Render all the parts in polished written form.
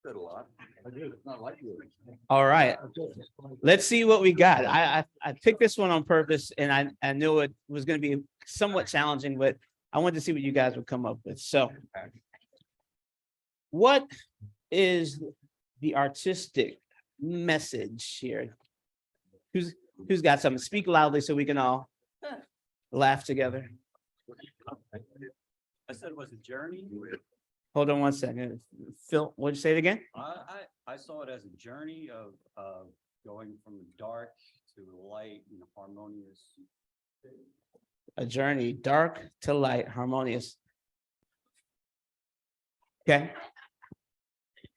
A lot. I did. It's not like you. All right, let's see what we got. I picked this one on purpose, and I knew it was going to be somewhat challenging, but I wanted to see what you guys would come up with. So, what is the artistic message here? Who's got something? Speak loudly so we can all laugh together. I said it was a journey. Hold on one second. Phil, what'd you say it again? I saw it as a journey of going from the dark to the light and harmonious. A journey, dark to light, harmonious. Okay.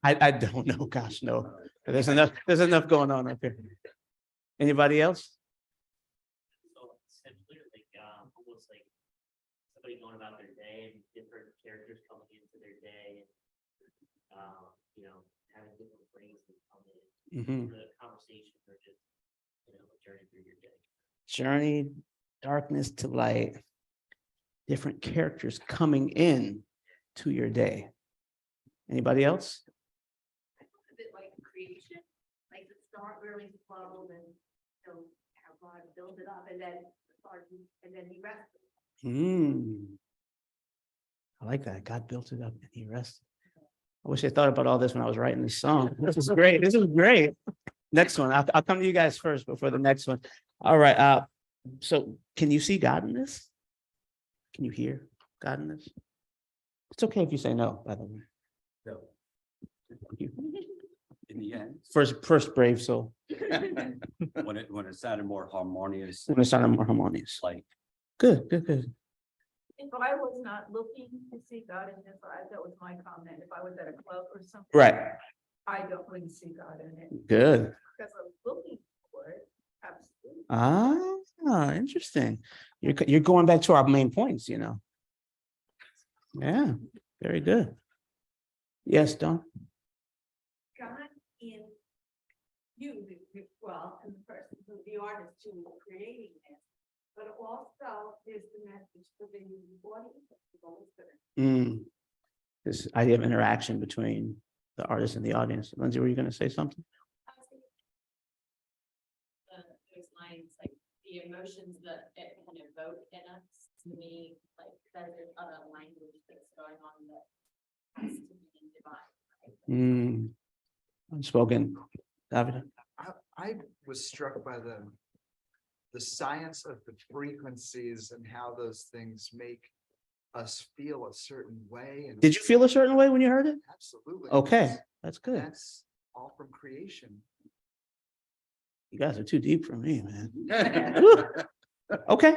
I don't know. Gosh, no. There's enough going on up here. Anybody else? So essentially, almost like somebody going about their day and different characters coming into their day, and having different things that come in the conversation, or just a journey through your day. Journey, darkness to light, different characters coming in to your day. Anybody else? A bit like creation, like the start really slow, and how God built it up, and then he rested. I like that. God built it up and he rested. I wish I thought about all this when I was writing this song. This is great. This is great. Next one. I'll come to you guys first before the next one. All right. So can you see God in this? Can you hear God in this? It's okay if you say no, by the way. No. Thank you. In the end, First brave soul. when it sounded more harmonious, When it sounded more harmonious. like Good. If I was not looking to see God in his eyes, that was my comment. If I was at a club or something. Right. I wouldn't see God in it. Good. Because I was looking for it. Absolutely. Ah, interesting. You're going back to our main points, Yeah, very good. Yes, Don. God in you, and the person who the artist who was creating it, but also is the message for the audience. This idea of interaction between the artist and the audience. Lindsay, were you going to say something? Those lines, like the emotions that it can evoke in us, to me, like there's other language that's going on that has to be divine. Unspoken. David? I was struck by the science of the frequencies and how those things make us feel a certain way. And Did you feel a certain way when you heard it? absolutely. Okay, that's good. That's all from creation. You guys are too deep for me, man. Okay.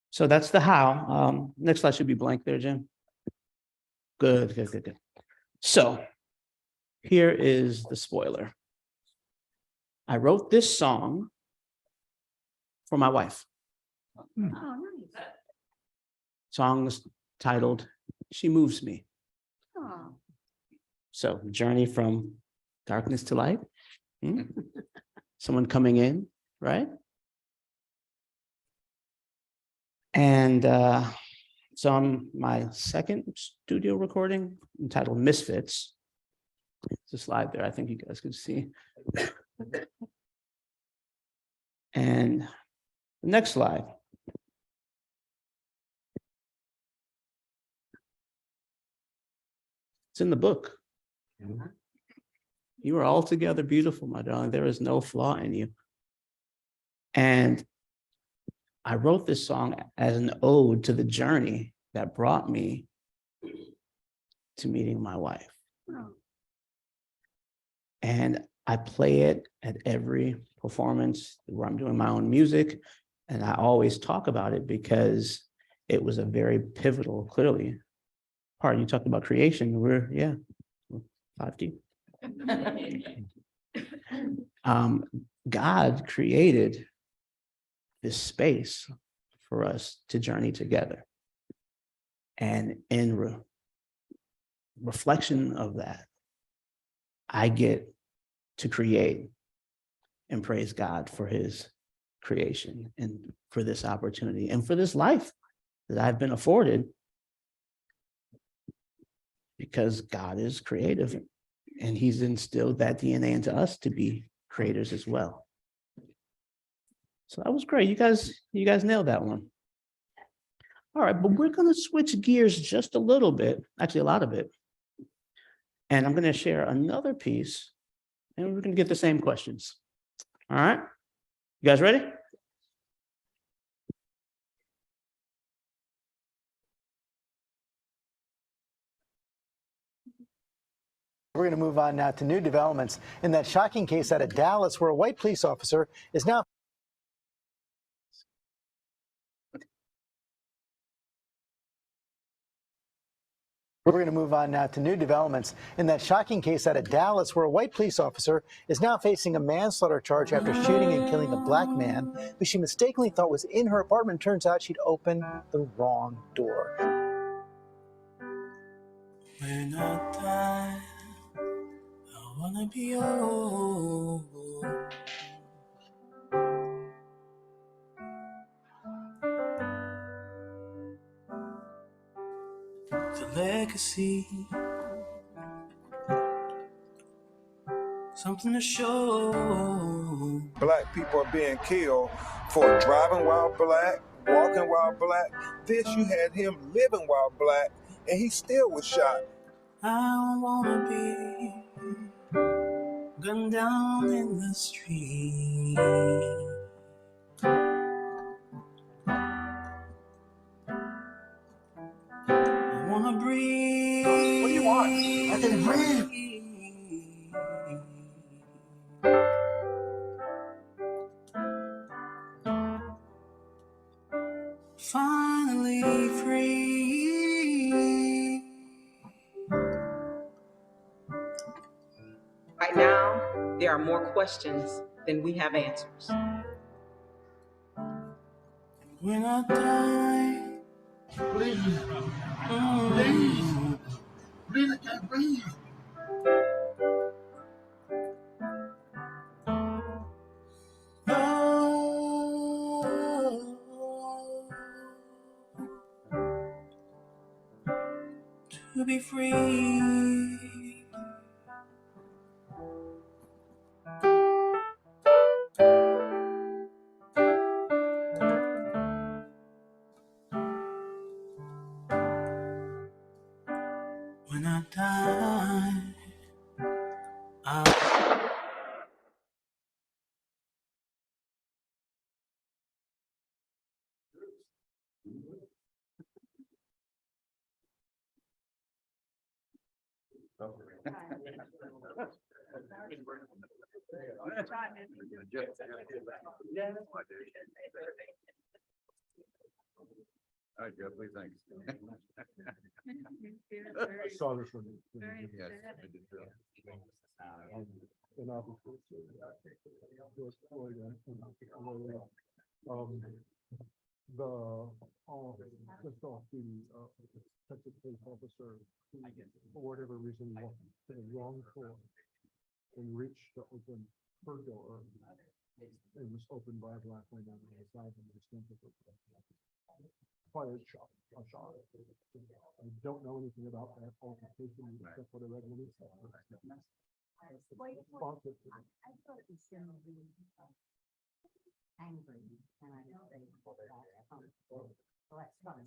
So that's the how. Next slide should be blank there, Jim. Good. So here is the spoiler. I wrote this song for my wife. Oh, nice. Song's titled She Moves Me. Oh. So journey from darkness to light. Someone coming in, right? And it's on my second studio recording entitled Misfits. It's a slide there. I think you guys can see. And the next slide. It's in the book. You are altogether beautiful, my darling. There is no flaw in you. And I wrote this song as an ode to the journey that brought me to meeting my wife. And I play it at every performance where I'm doing my own music. And I always talk about it because it was a very pivotal, clearly, part. You talked about creation. We're 5D. God created this space for us to journey together. And in reflection of that, I get to create and praise God for his creation and for this opportunity and for this life that I've been afforded because God is creative and he's instilled that DNA into us to be creators as well. So that was great. You guys nailed that one. All right, but we're going to switch gears just a little bit, actually a lot of it. And I'm going to share another piece and we're going to get the same questions. All right, you guys ready? We're going to move on now to new developments in that shocking case out of Dallas where a white police officer is now We're going to move on now to new developments in that shocking case out of Dallas where a white police officer is now facing a manslaughter charge after shooting and killing a black man who she mistakenly thought was in her apartment. Turns out she'd opened the wrong door. When I die, I wanna be old. The legacy, something to show. Black people are being killed for driving while black, walking while black. This, you had him living while black, and he still was shot. I don't wanna be gunned down in the street. I wanna breathe. What do you want? I can breathe. Finally free. Right now, there are more questions than we have answers. When I die, Please, please, please, I can't breathe. to be free. When I die, All right, Jeff, what do you think? I saw this one. Yes, I did too. And obviously, just off the Texas police officer, who, for whatever reason, walked to the wrong floor and reached to open her door. It was opened by a black man on the side and distinctly fired a shot. I don't know anything about that altercation except what I read when it said. I thought it was gonna be angry, and I know they pulled it out. So that's fun.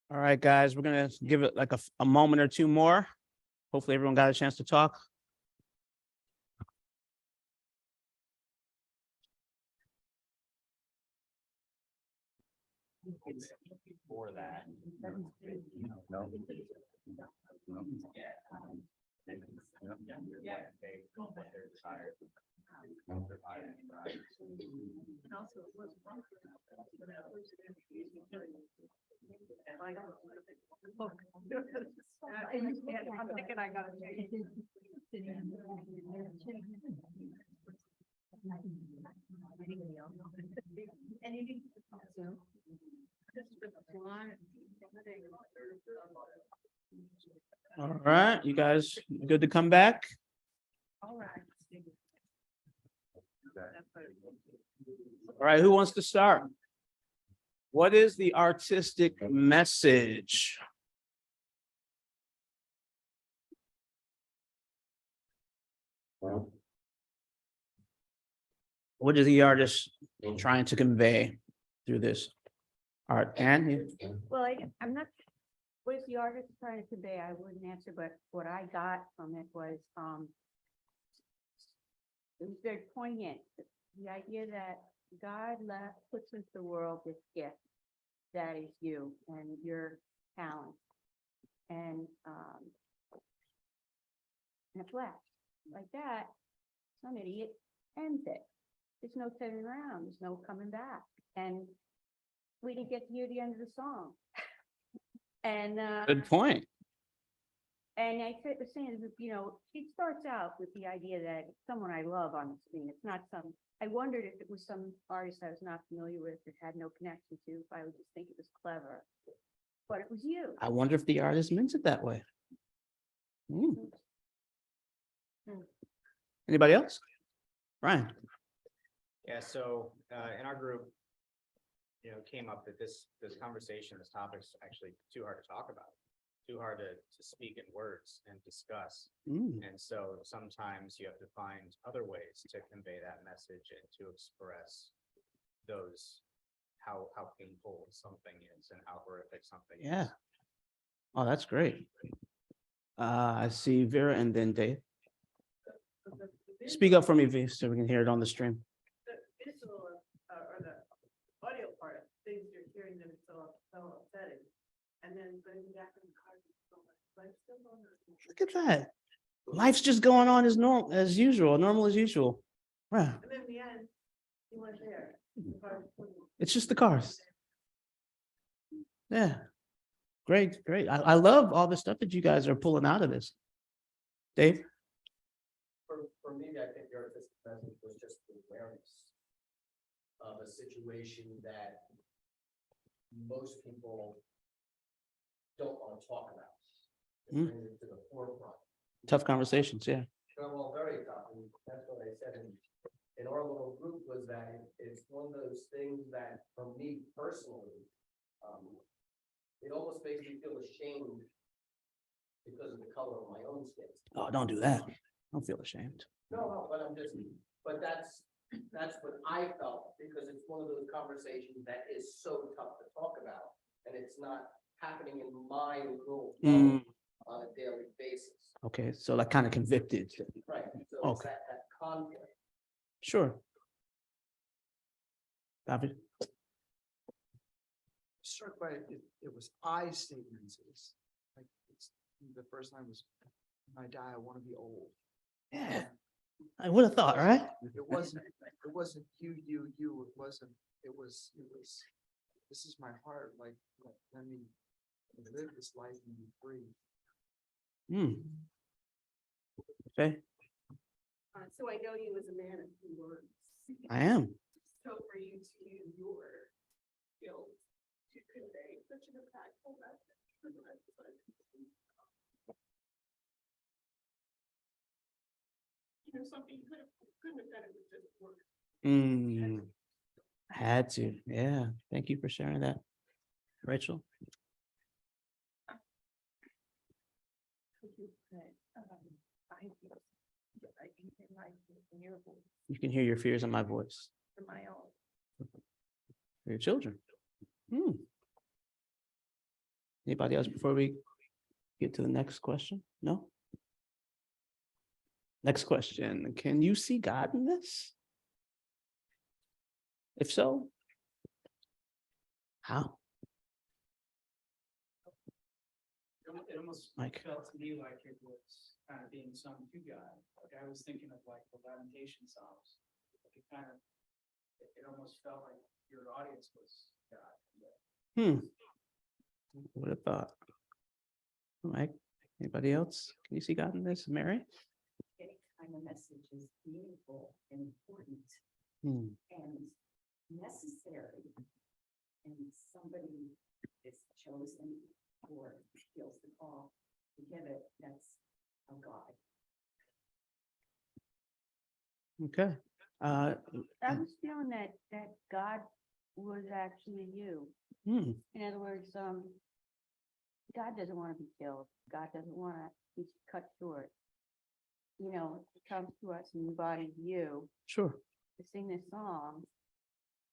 All right, guys, we're gonna give it like a moment or two more. Hopefully everyone got a chance to talk. Before that. No. I'm thinking I gotta change. All right, you guys good to come back? All right. All right, who wants to start? What is the artistic message? What is the artist trying to convey through this art? And Well, I'm not, what is the artist trying to convey? I wouldn't answer, but what I got from it was very poignant. The idea that God puts into the world this gift that is you and your talent. And in a flash, like that, some idiot ends it. There's no turning around, there's no coming back. And we didn't get to hear the end of the song. And good point. and I said the same, you know, it starts out with the idea that it's someone I love on the screen. It's not some, I wondered if it was some artist I was not familiar with, that had no connection to, if I would just think it was clever. But it was you. I wonder if the artist meant it that way. Hmm. Anybody else? Ryan? Yeah, so in our group, you know, came up that this conversation, this topic is actually too hard to talk about, too hard to speak in words and discuss. And so sometimes you have to find other ways to convey that message and to express those, how painful something is and how horrific something is. Yeah. Oh, that's great. I see Vera and then Dave. Speak up for me, V, so we can hear it on the stream. The visual or the audio part, things you're hearing them so upsetting. And then going back in the car, life's still going on. Look at that. Life's just going on as normal as usual. Right. And then in the end, you weren't there. The car was- It's just the cars. Yeah. Great. I love all the stuff that you guys are pulling out of this. Dave? For me, I think the artistic message was just the awareness of a situation that most people don't want to talk about. It brings it to the forefront. Tough conversations, yeah. Well, very tough, and that's what I said in our little group, was that it's one of those things that, for me personally, it almost makes me feel ashamed because of the color of my own skin. Oh, don't do that. Don't feel ashamed. No, but but that's what I felt, because it's one of those conversations that is so tough to talk about, and it's not happening in my little world on a daily basis. Okay, so like kind of convicted. Right, so it's Okay. that conflict. Sure. David? Struck by it was I statements. It's like the first line was, when I die, I want to be old. Yeah. I would have thought, right? It wasn't you, it wasn't, it was, this is my heart, like, let me live this life and be free. Okay, So I know you as a man of few words. I am. So for you to use your skills to convey such an impactful message. You know, something you couldn't have done it with just words. Had to, yeah. Thank you for sharing that. Rachel? You can hear your fears in my voice. For my own. For your children. Anybody else before we get to the next question? No? Next question. Can you see God in this? If so, how? It almost Mike. felt to me like it was kind of being sung to God. Like I was thinking of like the Lamentation Psalms. It kind of, it almost felt like your audience was God. Would have thought. Mike, anybody else? Can you see God in this? Mary? Any kind of message is meaningful and important Hmm. and necessary. And somebody is chosen or feels the call to give it, that's a God. Okay. I was feeling that God was actually you. In other words, God doesn't want to be killed. God doesn't want to be cut short. You know, he comes to us and embodies you Sure. to sing this song.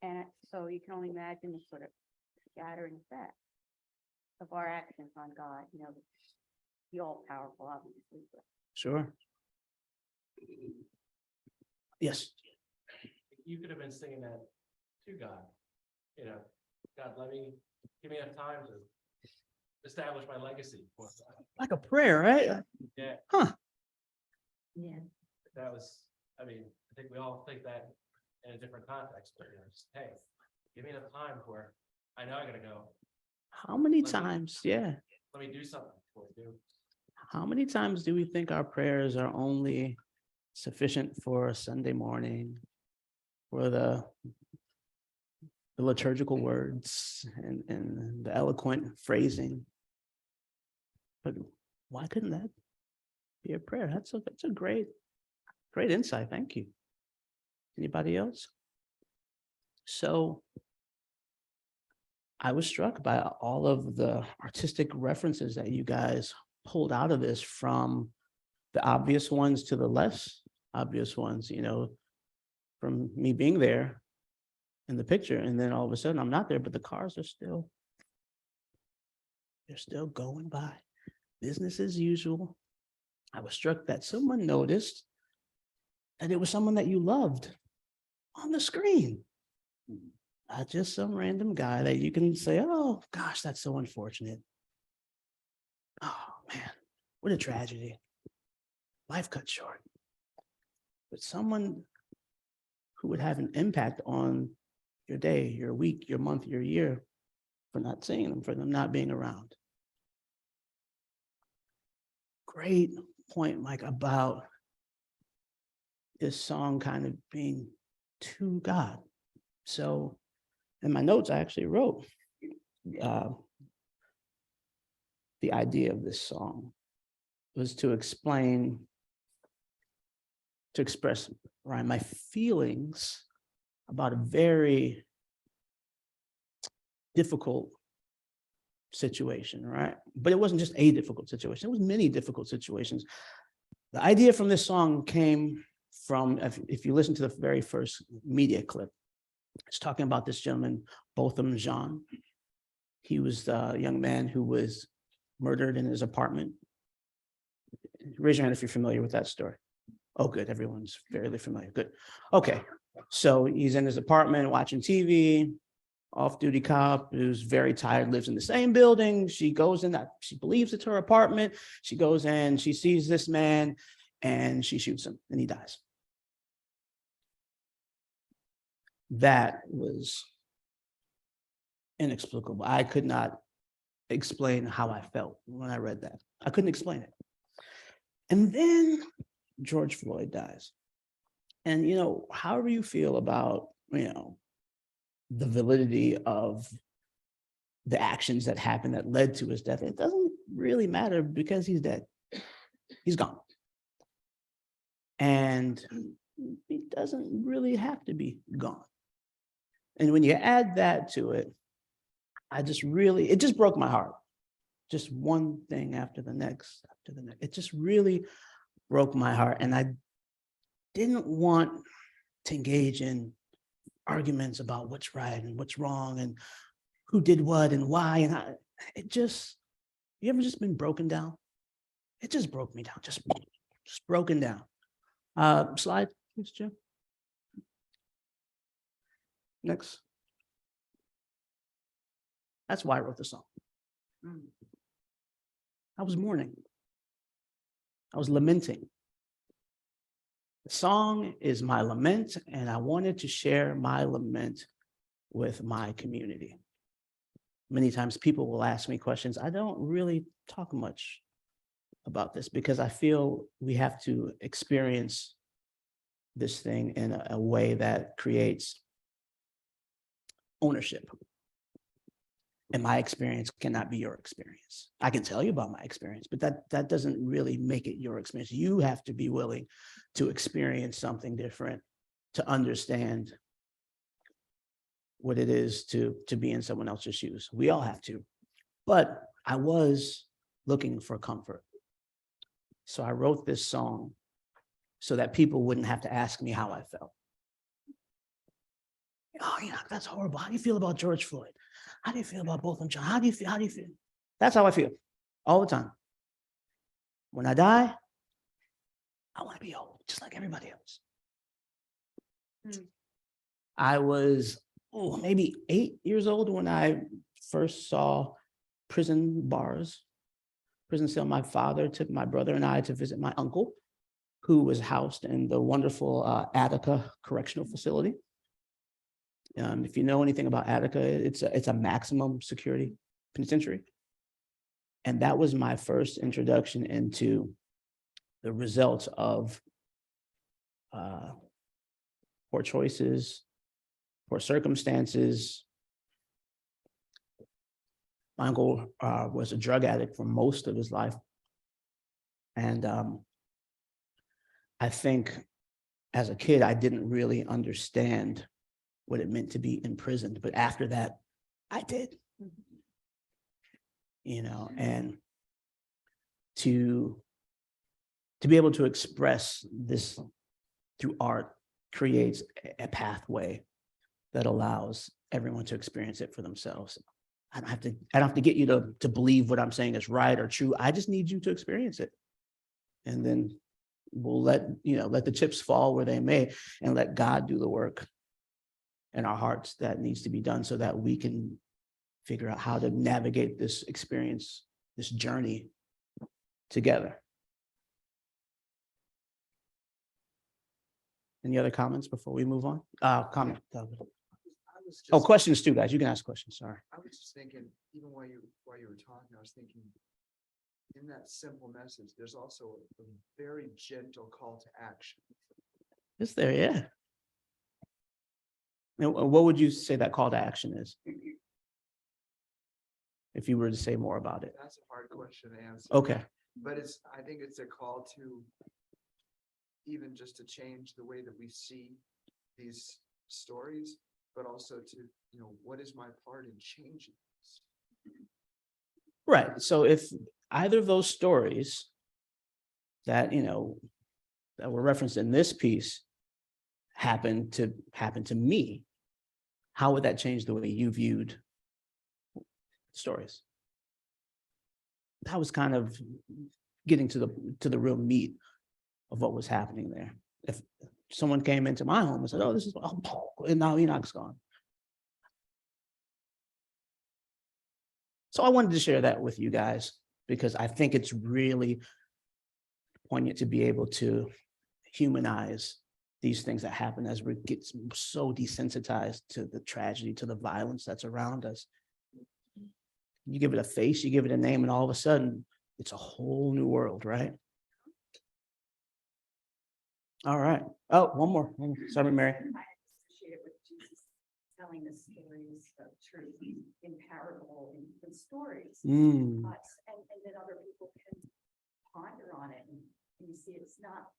And so you can only imagine the sort of scattering effect of our actions on God, you know, the all powerful, obviously. But Sure. Yes. You could have been singing that to God. You know, God, give me enough time to establish my legacy. Like a prayer, right? Yeah. Huh. Yeah. That was, I mean, I think we all think that in a different context, but you know, just, hey, give me enough time where I know I gotta go. How many times? Yeah. Let me do something before we do. How many times do we think our prayers are only sufficient for a Sunday morning, for the liturgical words and the eloquent phrasing? But why couldn't that be a prayer? That's a great insight. Thank you. Anybody else? So I was struck by all of the artistic references that you guys pulled out of this, from the obvious ones to the less obvious ones, you know, from me being there in the picture, and then all of a sudden I'm not there, but the cars are still, they're still going by. Business as usual. I was struck that someone noticed that it was someone that you loved on the screen. Not just some random guy that you can say, oh gosh, that's so unfortunate. Oh man, what a tragedy. Life cut short. But someone who would have an impact on your day, your week, your month, your year, for not seeing them, for them not being around. Great point, Mike, about this song kind of being to God. So in my notes, I actually wrote the idea of this song was to express, Ryan, my feelings about a very difficult situation, right? But it wasn't just a difficult situation. It was many difficult situations. The idea from this song came from, if you listen to the very first media clip, it's talking about this gentleman, Botham Jean. He was the young man who was murdered in his apartment. Raise your hand if you're familiar with that story. Oh, good. Everyone's fairly familiar. Good. Okay. So he's in his apartment watching TV. Off-duty cop who's very tired, lives in the same building. She goes in, she believes it's her apartment. She goes in, she sees this man, and she shoots him, and he dies. That was inexplicable. I could not explain how I felt when I read that. I couldn't explain it. And then George Floyd dies. And, you know, however you feel about, you know, the validity of the actions that happened that led to his death, it doesn't really matter because he's dead. He's gone. And he doesn't really have to be gone. And when you add that to it, it just broke my heart. Just one thing after the next, It just really broke my heart. And I didn't want to engage in arguments about what's right and what's wrong and who did what and why. And it just You ever just been broken down? It just broke me down, just broken down. Slide, please, Jim. Next. That's why I wrote the song. I was mourning. I was lamenting. The song is my lament, and I wanted to share my lament with my community. Many times people will ask me questions. I don't really talk much about this because I feel we have to experience this thing in a way that creates ownership. And my experience cannot be your experience. I can tell you about my experience, but that doesn't really make it your experience. You have to be willing to experience something different, to understand what it is to be in someone else's shoes. We all have to. But I was looking for comfort. So I wrote this song so that people wouldn't have to ask me how I felt. Oh, yeah, that's horrible. How do you feel about George Floyd? How do you feel about both of them, John? How do you feel? How do you feel? That's how I feel all the time. When I die, I want to be old, just like everybody else. I was maybe 8 years old when I first saw prison bars, prison cell. My father took my brother and I to visit my uncle, who was housed in the wonderful Attica Correctional Facility. If you know anything about Attica, it's a maximum security penitentiary. And that was my first introduction into the results of poor choices, poor circumstances. My uncle was a drug addict for most of his life. And I think as a kid, I didn't really understand what it meant to be imprisoned. But after that, I did. And to be able to express this through art creates a pathway that allows everyone to experience it for themselves. I don't have to get you to believe what I'm saying is right or true. I just need you to experience it. And then we'll let the chips fall where they may, and let God do the work in our hearts that needs to be done so that we can figure out how to navigate this experience, this journey together. Any other comments before we move on? Comment. Questions too, guys. You can ask questions. Sorry. I was just thinking, even while you were talking, I was thinking, in that simple message, there's also a very gentle call to action. Is there? Yeah. And what would you say that call to action is? If you were to say more about it. That's a hard question to answer. Okay. But I think it's a call to even just to change the way that we see these stories, but also to, what is my part in changing this? Right. So if either of those stories that, that were referenced in this piece happen to me, how would that change the way you viewed stories? That was kind of getting to the real meat of what was happening there. If someone came into my home and said, "Oh, this is," and now Enoch's gone. So I wanted to share that with you guys because I think it's really poignant to be able to humanize these things that happen as we get so desensitized to the tragedy, to the violence that's around us. You give it a face, you give it a name, and all of a sudden, it's a whole new world, right? All right. Oh, one more. Sorry, Mary. I associate it with Jesus telling the stories of truth in parable and stories. And then other people can ponder on it. And you see, it's not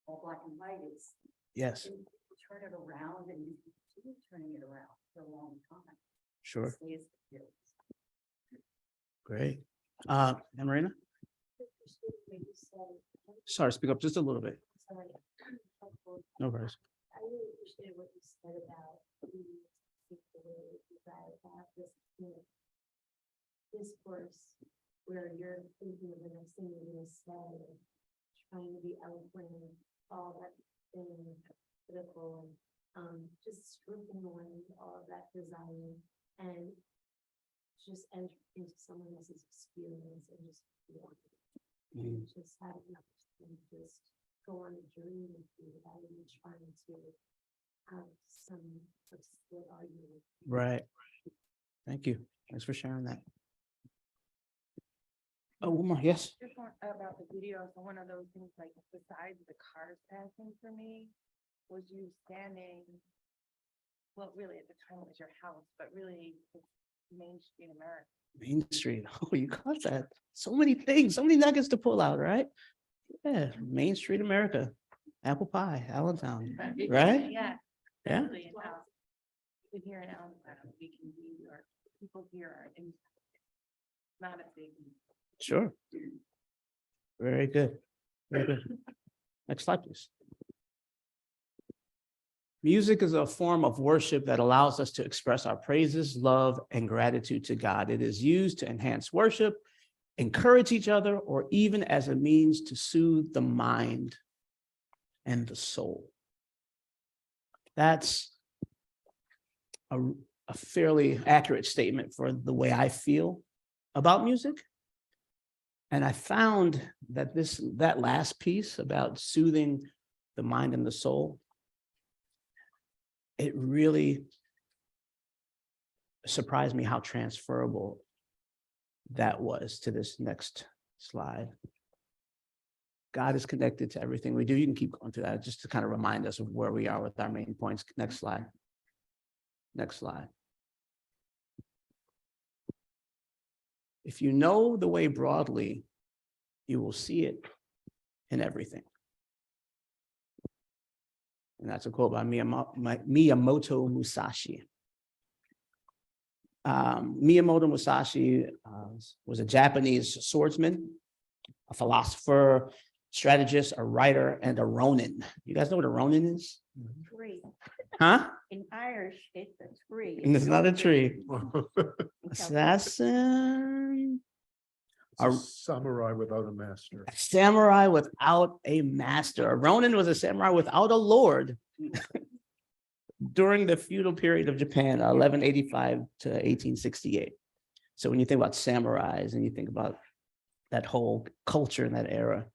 all black and white. It's yes. You turn it around, and you continue turning it around for a long time. Sure. It stays with you. Great. Marina? Sorry, speak up just a little bit. No worries. I really appreciate what you said about the way you guys have this discourse where you're thinking of the next thing you're gonna say, trying to be eloquent, all that thing, political, just stripping away all of that desire and just enter into someone else's experience and just feel it. And just have enough and just go on a journey with you without even trying to have some split argument. Right. Thank you. Thanks for sharing that. Oh, one more. Yes. Just about the video, so one of those things, like besides the cars passing for me, was you standing, well, really at the time it was your house, but really it's Main Street America. Main Street. Oh, you caught that. So many things, so many nuggets to pull out, right? Yeah. Main Street America. Apple pie, Allentown, right? Yeah. Yeah. Exactly, and how we can hear in Allentown, we can be, or people here are in, not a big. Sure. Very good. Very good. Next slide, please. Music is a form of worship that allows us to express our praises, love, and gratitude to God. It is used to enhance worship, encourage each other, or even as a means to soothe the mind and the soul. That's a fairly accurate statement for the way I feel about music. And I found that that last piece about soothing the mind and the soul, it really surprised me how transferable that was to this next slide. God is connected to everything we do. You can keep going through that just to kind of remind us of where we are with our main points. Next slide. Next slide. If you know the way broadly, you will see it in everything. And that's a quote by Miyamoto Musashi. Miyamoto Musashi was a Japanese swordsman, a philosopher, strategist, a writer, and a ronin. You guys know what a ronin is? Tree. Huh? In Irish, it's a tree. And it's not a tree. Assassin. It's a samurai without a master. A samurai without a master. A ronin was a samurai without a lord during the feudal period of Japan, 1185 to 1868. So when you think about samurais and you think about that whole culture in that era,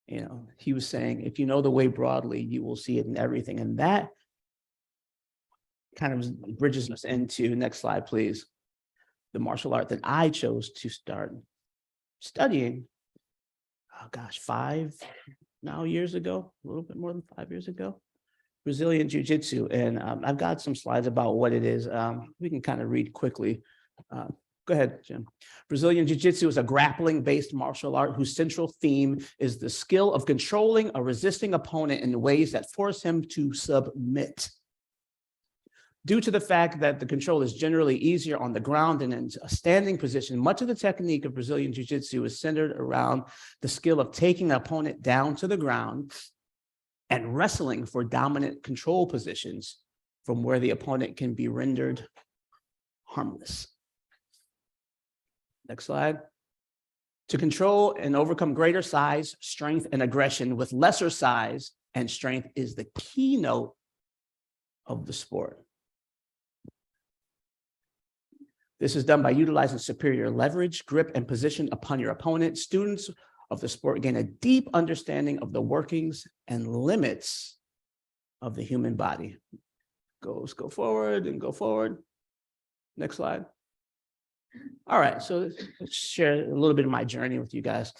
you know, he was saying, if you know the way broadly, you will see it in everything. And that kind of bridges us into, next slide, please, the martial art that I chose to start studying, oh gosh, 5 years ago, a little bit more than 5 years ago, Brazilian Jiu-Jitsu. And I've got some slides about what it is. We can kind of read quickly. Go ahead, Jim. Brazilian Jiu-Jitsu is a grappling-based martial art whose central theme is the skill of controlling a resisting opponent in ways that force him to submit. Due to the fact that the control is generally easier on the ground than in a standing position, much of the technique of Brazilian Jiu-Jitsu is centered around the skill of taking an opponent down to the ground and wrestling for dominant control positions from where the opponent can be rendered harmless. Next slide. To control and overcome greater size, strength, and aggression with lesser size and strength is the keynote of the sport. This is done by utilizing superior leverage, grip, and position upon your opponent. Students of the sport gain a deep understanding of the workings and limits of the human body. Go forward and go forward. Next slide. All right, so let's share a little bit of my journey with you guys.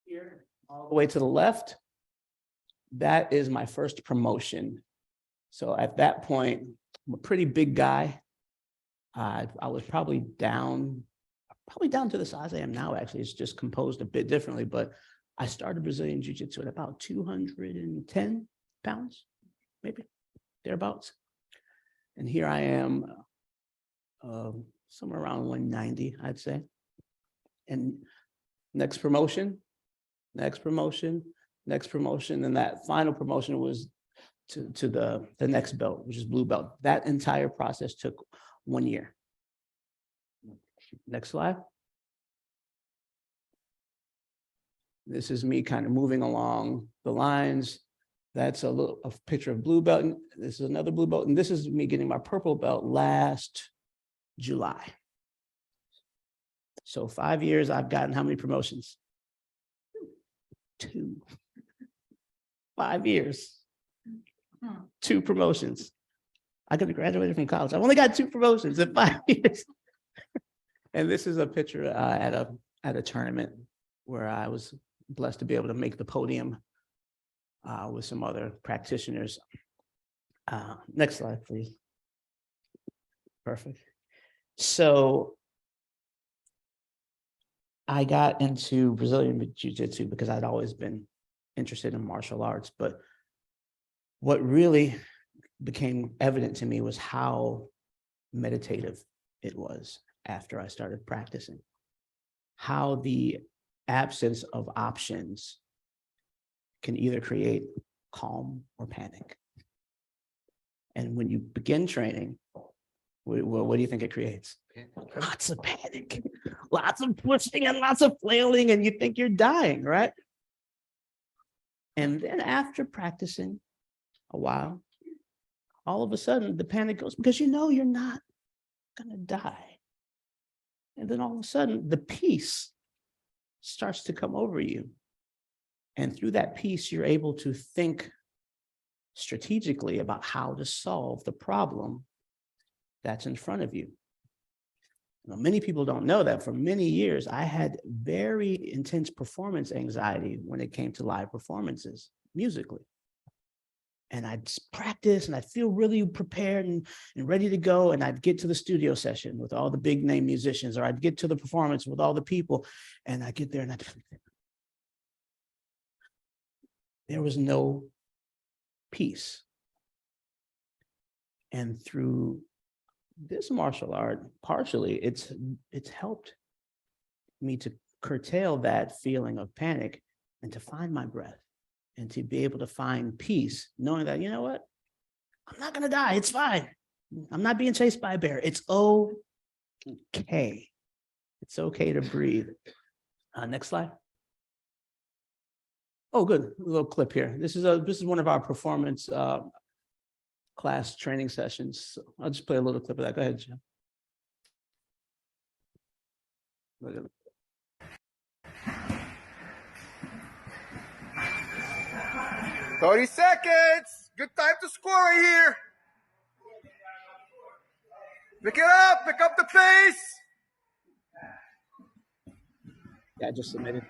Here, all the way to the left, that is my first promotion. So at that point, I'm a pretty big guy. I was probably down to the size I am now, actually. It's just composed a bit differently, but I started Brazilian Jiu-Jitsu at about 210 pounds, maybe, thereabouts. And here I am, somewhere around 190, I'd say. And next promotion, and that final promotion was to the next belt, which is blue belt. That entire process took 1 year. Next slide. This is me kind of moving along the lines. That's a picture of blue belt. And this is another blue belt. And this is me getting my purple belt last July. So 5 years, I've gotten how many promotions? 2. 5 years. 2 promotions. I could have graduated from college. I've only got 2 promotions in 5 years. And this is a picture at a tournament where I was blessed to be able to make the podium with some other practitioners. Next slide, please. Perfect. So I got into Brazilian Jiu-Jitsu because I'd always been interested in martial arts, but what really became evident to me was how meditative it was after I started practicing. How the absence of options can either create calm or panic. And when you begin training, what do you think it creates? Lots of panic, lots of pushing and lots of flailing, and you think you're dying, right? And then after practicing a while, all of a sudden the panic goes because you know you're not gonna die. And then all of a sudden the peace starts to come over you. And through that peace, you're able to think strategically about how to solve the problem that's in front of you. Now, many people don't know that for many years, I had very intense performance anxiety when it came to live performances musically. And I'd practice and I'd feel really prepared and ready to go. And I'd get to the studio session with all the big name musicians, or I'd get to the performance with all the people. And I'd get there and there was no peace. And through this martial art, partially, it's helped me to curtail that feeling of panic and to find my breath and to be able to find peace, knowing that, you know what, I'm not gonna die, it's fine. I'm not being chased by a bear, it's okay. It's okay to breathe. Next slide. Oh, good, a little clip here. This is one of our performance class training sessions. So I'll just play a little clip of that. Go ahead, Jim. 30 seconds. Good time to score right here. Pick it up. Pick up the pace. Yeah, I just submitted.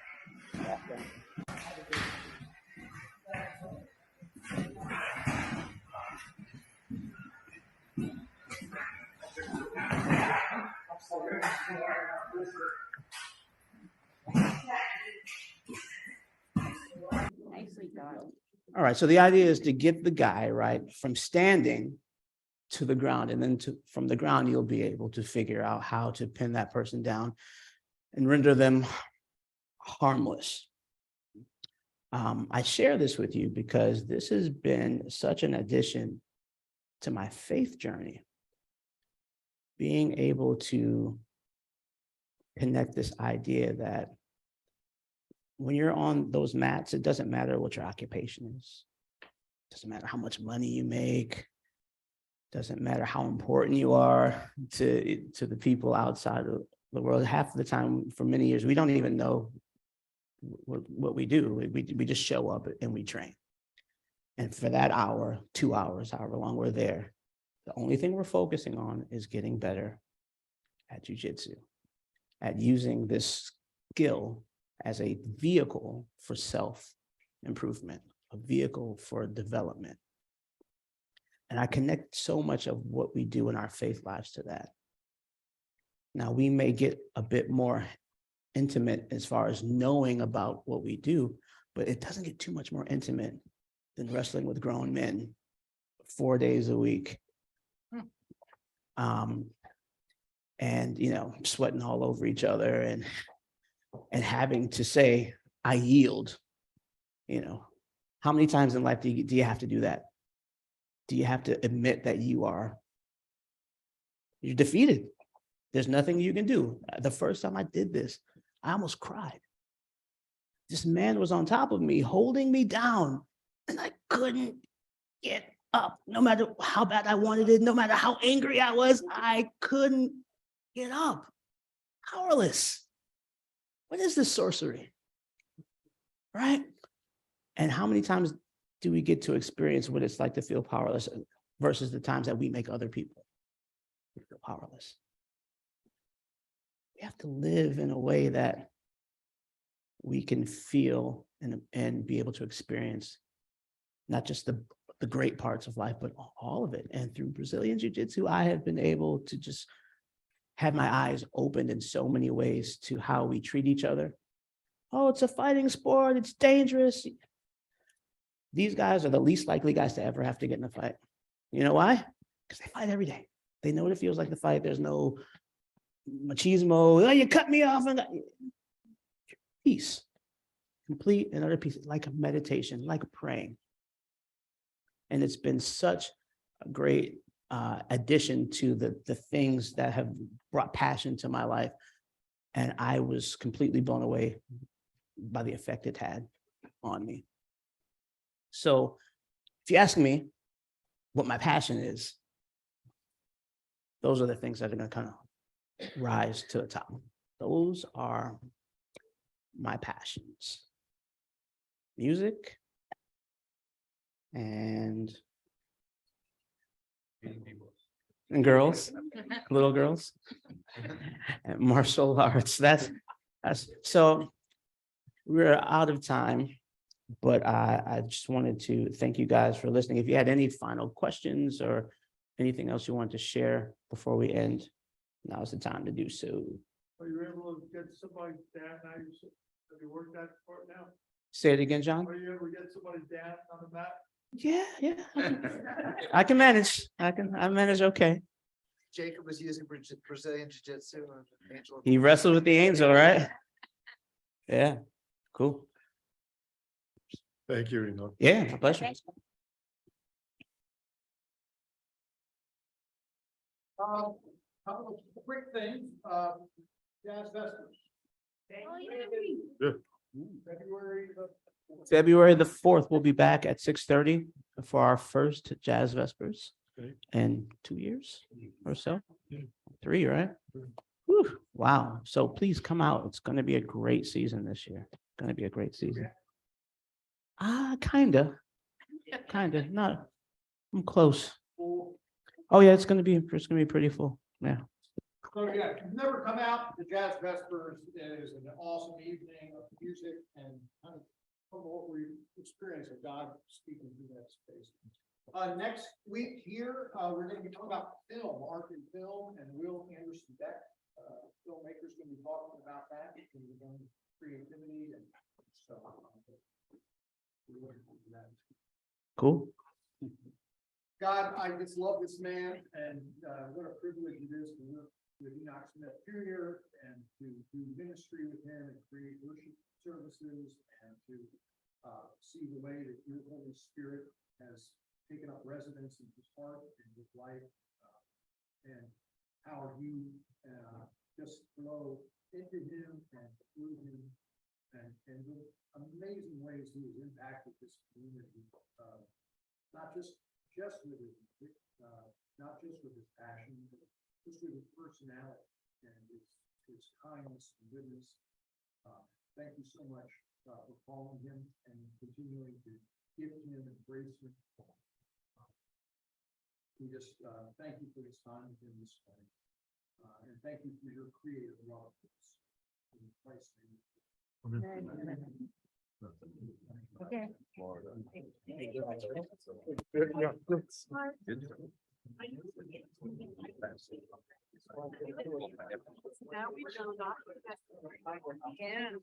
Nicely done. All right, so the idea is to get the guy, right, from standing to the ground, and then from the ground, you'll be able to figure out how to pin that person down and render them harmless. I share this with you because this has been such an addition to my faith journey. Being able to connect this idea that when you're on those mats, it doesn't matter what your occupation is. It doesn't matter how much money you make. It doesn't matter how important you are to the people outside of the world. Half of the time, for many years, we don't even know what we do. We just show up and we train. And for that hour, 2 hours, however long we're there, the only thing we're focusing on is getting better at jiu-jitsu, at using this skill as a vehicle for self-improvement, a vehicle for development. And I connect so much of what we do in our faith lives to that. Now, we may get a bit more intimate as far as knowing about what we do, but it doesn't get too much more intimate than wrestling with grown men 4 days a week. And, you know, sweating all over each other and having to say, I yield. You know, how many times in life do you have to do that? Do you have to admit that you're defeated? There's nothing you can do. The first time I did this, I almost cried. this man was on top of me, holding me down, and I couldn't get up. No matter how bad I wanted it, no matter how angry I was, I couldn't get up. Powerless. What is this sorcery? Right? And how many times do we get to experience what it's like to feel powerless versus the times that we make other people feel powerless? We have to live in a way that we can feel and be able to experience not just the great parts of life, but all of it. And through Brazilian Jiu-Jitsu, I have been able to just have my eyes opened in so many ways to how we treat each other. Oh, it's a fighting sport. It's dangerous. These guys are the least likely guys to ever have to get in a fight. You know why? Because they fight every day. They know what it feels like to fight. There's no machismo. Oh, you cut me off. And peace. Complete and utter peace. Like a meditation, like praying. And it's been such a great addition to the things that have brought passion to my life. And I was completely blown away by the effect it had on me. So if you ask me what my passion is, those are the things that are going to kind of rise to the top. Those are my passions. Music and girls, little girls, and martial arts. That's so we're out of time, but I just wanted to thank you guys for listening. If you had any final questions or anything else you want to share before we end, now's the time to do so. Are you able to get somebody's dad now? Have you worked that part now? Say it again, John. Are you able to get somebody's dad on the mat? Yeah. I can manage. I manage okay. Jacob was using Brazilian Jiu-Jitsu. He wrestled with the angel, right? Yeah, cool. Thank you, Enoch. Yeah, my pleasure. Couple of quick things, Jazz Vespers. Yeah. February. February the 4th, we'll be back at 6:30 for our first Jazz Vespers Okay. in 2 years or so. 3, right? Three. Whew, wow. So please come out. It's going to be a great season this year. Going to be a great season. Kinda. Not. I'm close. Oh yeah, it's gonna be pretty full. Yeah. So yeah, if you've never come out, the Jazz Vespers is an awesome evening of music and kind of from what we experience of God speaking through that space. Next week here, we're going to be talking about film, art and film, and Will Anderson Beck, filmmaker's going to be talking about that, and creativity and stuff. Cool. God, I just love this man, and what a privilege it is to work with Enoch Smith Jr. and to do ministry with him and create worship services and to see the way that your Holy Spirit has taken up residence in his heart and his life, and how you just flow into him and through him, and the amazing ways he has impacted this community, not just with his music, not just with his passion, but just with his personality and his kindness and goodness. Thank you so much for calling him and continuing to give him and embrace him. We just thank you for this time with him this morning. And thank you for your creative love. In Christ's name. Okay. Now we know not. Yeah.